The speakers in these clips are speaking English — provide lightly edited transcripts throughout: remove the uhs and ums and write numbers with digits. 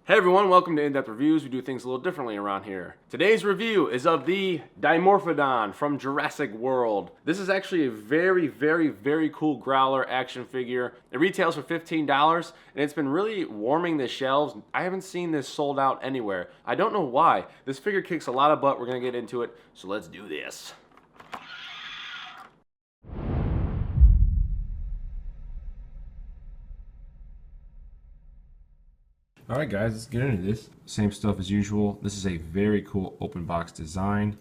Hey everyone, welcome to In-Depth Reviews. We do things a little differently around here. Today's review is of the Dimorphodon from Jurassic World. This is actually a very cool Growler action figure. It retails for $15 and it's been really warming the shelves. I haven't seen this sold out anywhere. I don't know why. This figure kicks a lot of butt. We're gonna get into it, so let's do this. Alright guys, let's get into this. Same stuff as usual. This is a very cool open box design.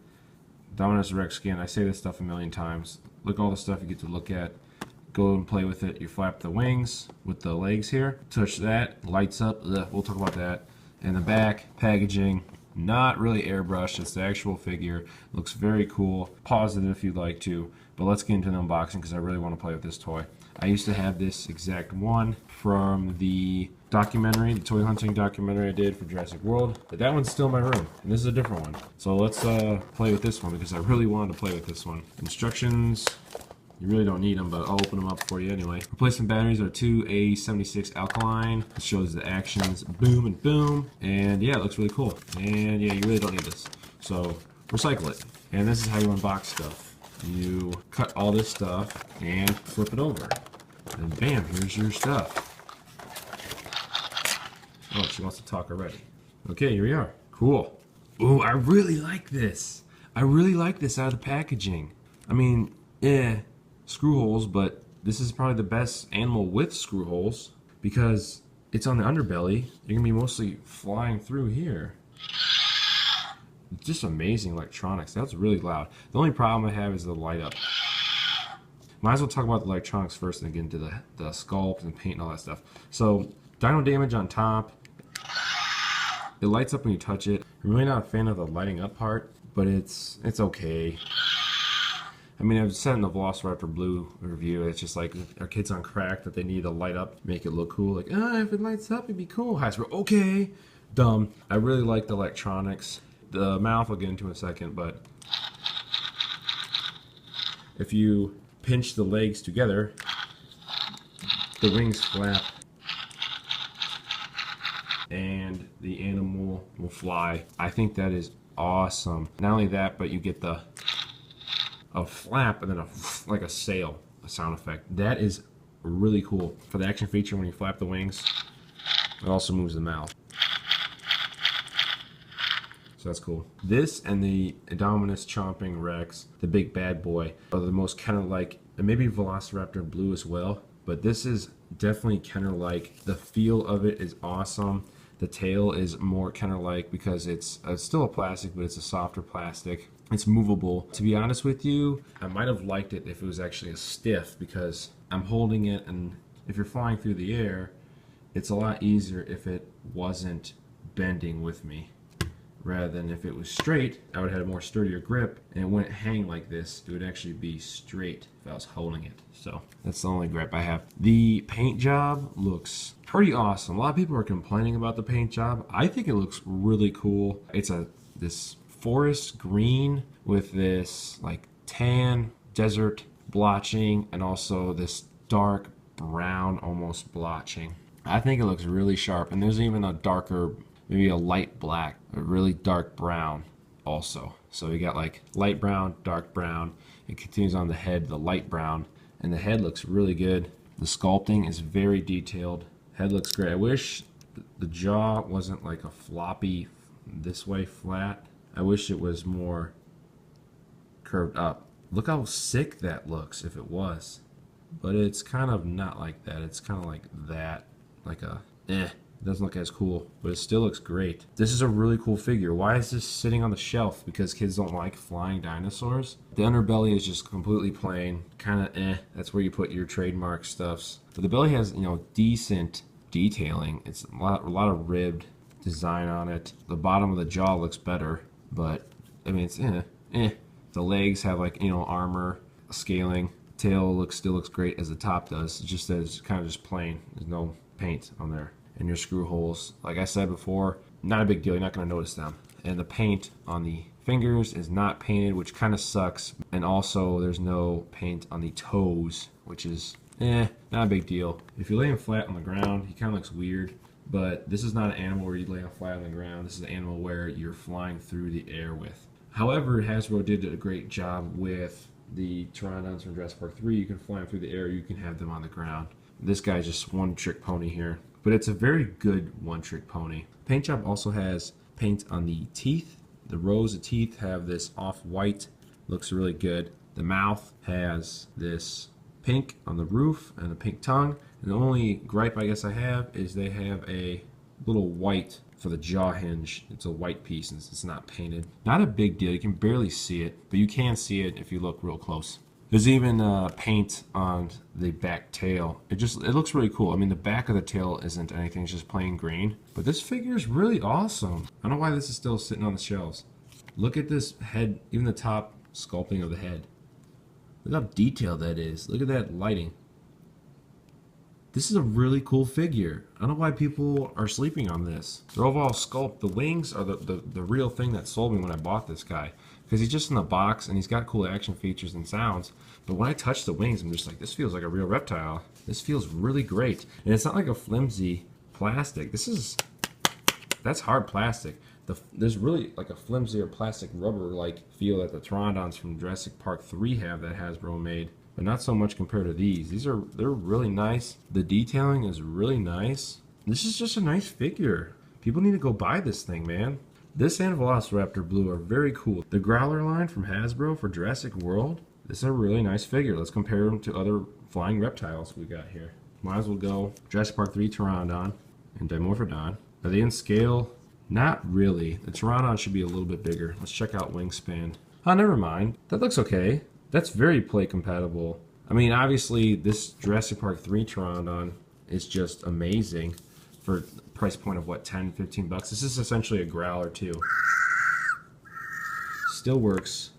Dominus Rex skin. I say this stuff a million times. Look at all the stuff you get to look at. Go and play with it. You flap the wings with the legs here. Touch that. Lights up. Ugh, we'll talk about that. And the back, packaging. Not really airbrushed. It's the actual figure. Looks very cool. Pause it if you'd like to. But let's get into the unboxing because I really want to play with this toy. I used to have this exact one from the documentary, the toy hunting documentary I did for Jurassic World, but that one's still in my room, and this is a different one. So let's play with this one because I really wanted to play with this one. Instructions, you really don't need them, but I'll open them up for you anyway. Replacement batteries are 2A76 alkaline. It shows the actions, boom and boom, and yeah, it looks really cool. And yeah, you really don't need this, so recycle it. And this is how you unbox stuff. You cut all this stuff and flip it over, and bam, here's your stuff. Oh, she wants to talk already. Okay, here we are. Cool. Ooh, I really like this. I really like this out of the packaging. I mean, screw holes, but this is probably the best animal with screw holes because it's on the underbelly. You're gonna be mostly flying through here. Just amazing electronics. That's really loud. The only problem I have is the light up. Might as well talk about the electronics first and get into the sculpt and paint and all that stuff. So, dyno damage on top. It lights up when you touch it. I'm really not a fan of the lighting up part, but it's okay. I mean, I've said in the Velociraptor Blue review, it's just like our kids on crack that they need to light up, make it look cool. Like, if it lights up, it'd be cool. Hasbro, okay. Dumb. I really like the electronics. The mouth I'll get into in a second, but if you pinch the legs together, the wings flap and the animal will fly. I think that is awesome. Not only that, but you get a flap and then like a sail, a sound effect. That is really cool. For the action feature, when you flap the wings, it also moves the mouth. So that's cool. This and the Dominus Chomping Rex, the big bad boy, are the most Kenner-like, and maybe Velociraptor Blue as well, but this is definitely Kenner-like. The feel of it is awesome. The tail is more Kenner-like because it's still a plastic, but it's a softer plastic. It's movable. To be honest with you, I might have liked it if it was actually a stiff because I'm holding it, and if you're flying through the air, it's a lot easier if it wasn't bending with me. Rather than if it was straight, I would have had a more sturdier grip and it wouldn't hang like this. It would actually be straight if I was holding it. So that's the only grip I have. The paint job looks pretty awesome. A lot of people are complaining about the paint job. I think it looks really cool. It's this forest green with this like tan desert blotching and also this dark brown almost blotching. I think it looks really sharp, and there's even a darker, maybe a light black, a really dark brown also. So you got like light brown, dark brown. It continues on the head, the light brown, and the head looks really good. The sculpting is very detailed. Head looks great. I wish the jaw wasn't like a floppy this way flat. I wish it was more curved up. Look how sick that looks if it was. But it's kind of not like that. It's kind of like that, like a It doesn't look as cool, but it still looks great. This is a really cool figure. Why is this sitting on the shelf? Because kids don't like flying dinosaurs. The underbelly is just completely plain, kind of That's where you put your trademark stuffs. But the belly has, decent detailing. It's a lot of ribbed design on it. The bottom of the jaw looks better, but I mean it's The legs have like armor, scaling. Tail still looks great as the top does. It's just that it's kind of just plain. There's no paint on there. And your screw holes, like I said before, not a big deal. You're not going to notice them. And the paint on the fingers is not painted, which kind of sucks. And also, there's no paint on the toes, which is not a big deal. If you lay him flat on the ground, he kind of looks weird. but this is not an animal where you lay flat on the ground. This is an animal where you're flying through the air with. However, Hasbro did a great job with the Pteranodons from Jurassic Park 3. You can fly them through the air, you can have them on the ground. This guy's just one trick pony here, but it's a very good one trick pony. Paint job also has paint on the teeth. The rows of teeth have this off-white, looks really good. The mouth has this pink on the roof and a pink tongue. And the only gripe I guess I have is they have a little white for the jaw hinge. It's a white piece and it's not painted. Not a big deal, you can barely see it, but you can see it if you look real close. There's even paint on the back tail. It looks really cool. I mean, the back of the tail isn't anything, it's just plain green. But this figure is really awesome. I don't know why this is still sitting on the shelves. Look at this head, even the top sculpting of the head. Look how detailed that is. Look at that lighting. This is a really cool figure. I don't know why people are sleeping on this. The overall sculpt, the wings are the real thing that sold me when I bought this guy. Because he's just in the box and he's got cool action features and sounds. But when I touch the wings, I'm just like, this feels like a real reptile. This feels really great. And it's not like a flimsy plastic. That's hard plastic. There's really like a flimsy or plastic rubber-like feel that the Pteranodons from Jurassic Park 3 have that Hasbro made. But not so much compared to these. They're really nice. The detailing is really nice. This is just a nice figure. People need to go buy this thing, man. This and Velociraptor Blue are very cool. The Growler line from Hasbro for Jurassic World, this is a really nice figure. Let's compare them to other flying reptiles we got here. Might as well go Jurassic Park 3 Pteranodon and Dimorphodon. Are they in scale? Not really. The Pteranodon should be a little bit bigger. Let's check out wingspan. Oh, never mind. That looks okay. That's very play compatible. I mean, obviously, this Jurassic Park 3 Pteranodon is just amazing for the price point of what, 10, 15 bucks. This is essentially a growler too. Still works.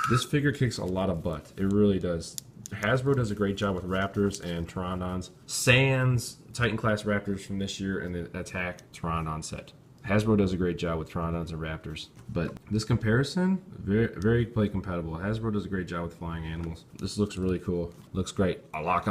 This figure kicks a lot of butt. It really does. Hasbro does a great job with Raptors and Pteranodons. Sans Titan class Raptors from this year and the Attack Pteranodon set. Hasbro does a great job with Pteranodons and Raptors. But this comparison, very play compatible. Hasbro does a great job with flying animals. This looks really cool. Looks great. A lot.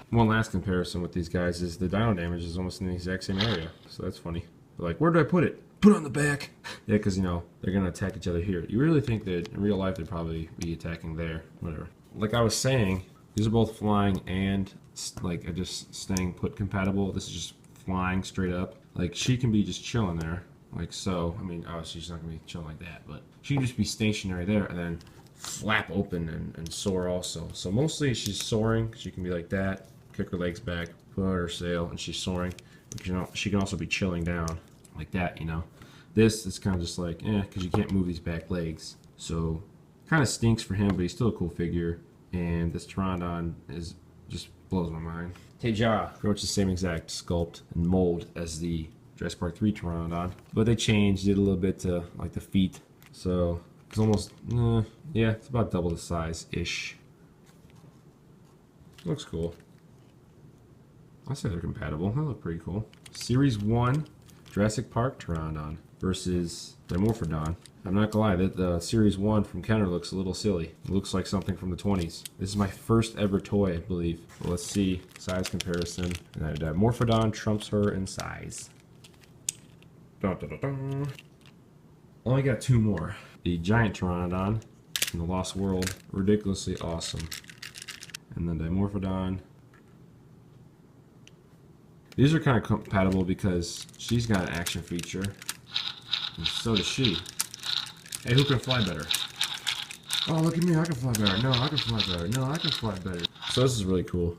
One last comparison with these guys is the dino damage is almost in the exact same area. So that's funny. They're like, where do I put it? Put it on the back. Yeah, because, you know, they're going to attack each other here. You really think that in real life they'd probably be attacking there. Whatever. Like I was saying, these are both flying and like just staying put compatible. This is just flying straight up. Like she can be just chilling there, like so. I mean, obviously she's not gonna be chilling like that, but she can just be stationary there and then flap open and soar also. So mostly she's soaring. She can be like that, kick her legs back, put out her sail, and she's soaring. But, you know, she can also be chilling down like that. You know, this is kind of just like because you can't move these back legs. So kind of stinks for him, but he's still a cool figure. And this Pteranodon is just blows my mind. Teja, pretty much the same exact sculpt and mold as the Jurassic Park 3 Pteranodon, but they changed it a little bit to like the feet, so it's almost, yeah, it's about double the size-ish. Looks cool. I say they're compatible. They look pretty cool. Series 1 Jurassic Park Pteranodon versus Dimorphodon. I'm not gonna lie, the Series 1 from Kenner looks a little silly. It looks like something from the 20s. This is my first ever toy, I believe. Well, let's see, size comparison. And Dimorphodon trumps her in size. Dun, dun, dun, dun. Only got two more. The Giant Pteranodon from the Lost World, ridiculously awesome. And then Dimorphodon. These are kind of compatible because she's got an action feature, and so does she. Hey, who can fly better? Oh, look at me, I can fly better. No, I can fly better. No, I can fly better. So this is really cool.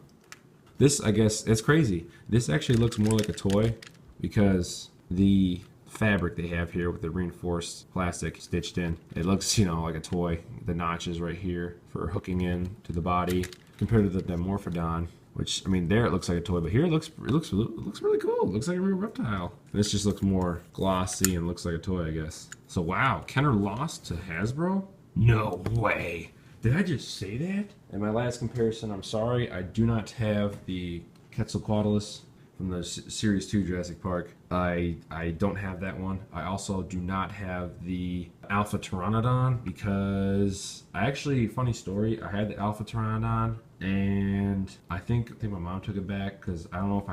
This, I guess, it's crazy. This actually looks more like a toy because the fabric they have here with the reinforced plastic stitched in, it looks, you know, like a toy. The notches right here for hooking in to the body compared to the Dimorphodon, which, I mean, there it looks like a toy, but here it looks really cool. It looks like a real reptile. This just looks more glossy and looks like a toy, I guess. So wow, Kenner lost to Hasbro? No way. Did I just say that? And my last comparison, I'm sorry, I do not have the Quetzalcoatlus from the Series 2 Jurassic Park. I don't have that one. I also do not have the Alpha Pteranodon because I actually, funny story, I had the Alpha Pteranodon And I think my mom took it back because I don't know if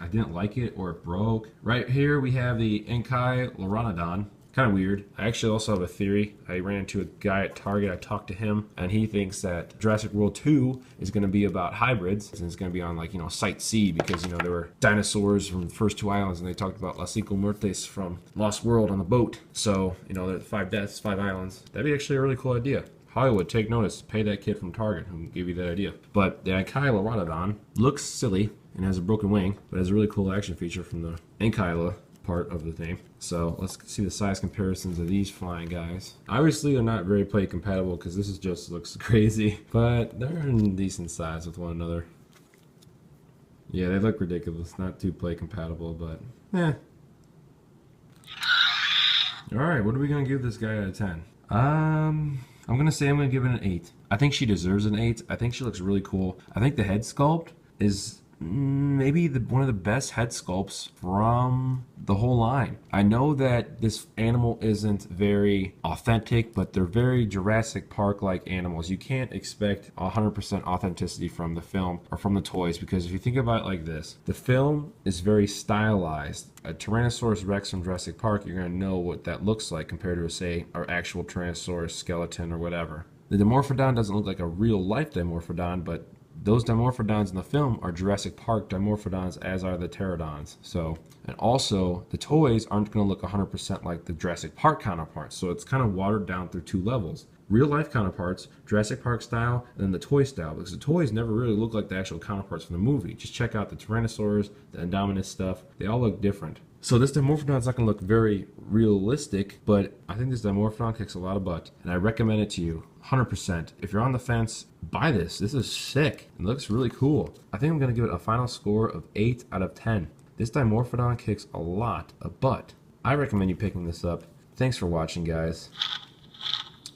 I didn't like it or it broke. Right here we have the Enkai Loranodon. Kind of weird. I actually also have a theory. I ran into a guy at Target. I talked to him, and he thinks that Jurassic World 2 is going to be about hybrids, and it's going to be on, like, you know, Site C, because, you know, there were dinosaurs from the first 2 islands, and they talked about Las Cinco Muertes from Lost World on the boat. So, you know, there are 5 deaths, 5 islands. That'd be actually a really cool idea. Hollywood, take notice. Pay that kid from Target who gave you that idea. But the Enkai Loranodon looks silly and has a broken wing, but has a really cool action feature from the Enkaila part of the name. So let's see the size comparisons of these flying guys. Obviously they're not very play compatible because this is just looks crazy, but they're in decent size with one another. Yeah, they look ridiculous. Not too play compatible, but eh. Alright, what are we gonna give this guy out of 10? I'm gonna say I'm gonna give it an 8. I think she deserves an 8. I think she looks really cool. I think the head sculpt is maybe one of the best head sculpts from the whole line. I know that this animal isn't very authentic, but they're very Jurassic Park-like animals. You can't expect 100% authenticity from the film or from the toys, because if you think about it like this, the film is very stylized. A Tyrannosaurus Rex from Jurassic Park, you're going to know what that looks like compared to, say, our actual Tyrannosaurus skeleton or whatever. The Dimorphodon doesn't look like a real-life Dimorphodon, but those Dimorphodons in the film are Jurassic Park Dimorphodons, as are the pterodons. So, and also the toys aren't going to look 100% like the Jurassic Park counterparts. So it's kind of watered down through 2 levels. Real life counterparts, Jurassic Park style, and then the toy style, because the toys never really look like the actual counterparts from the movie. Just check out the Tyrannosaurs, the Indominus stuff. They all look different. So this Dimorphodon is not going to look very realistic, but I think this Dimorphodon kicks a lot of butt, and I recommend it to you 100%. If you're on the fence, buy this. This is sick. It looks really cool. I think I'm going to give it a final score of 8 out of 10. This Dimorphodon kicks a lot of butt. I recommend you picking this up. Thanks for watching, guys.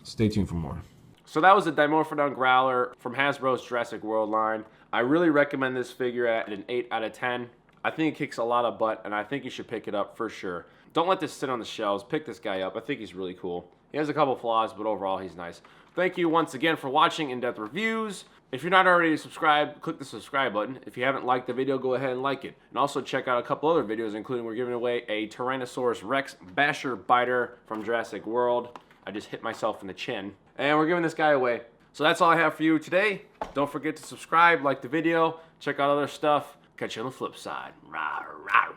Stay tuned for more. So that was the Dimorphodon Growler from Hasbro's Jurassic World line. I really recommend this figure at an 8 out of 10. I think it kicks a lot of butt, and I think you should pick it up for sure. Don't let this sit on the shelves. Pick this guy up. I think he's really cool. He has a couple flaws, but overall he's nice. Thank you once again for watching In-Depth Reviews. If you're not already subscribed, click the subscribe button. If you haven't liked the video, go ahead and like it. And also check out a couple other videos, including we're giving away a Tyrannosaurus Rex Basher Biter from Jurassic World. I just hit myself in the chin. And we're giving this guy away. So that's all I have for you today. Don't forget to subscribe, like the video, check out other stuff. Catch you on the flip side. Rawr, rawr.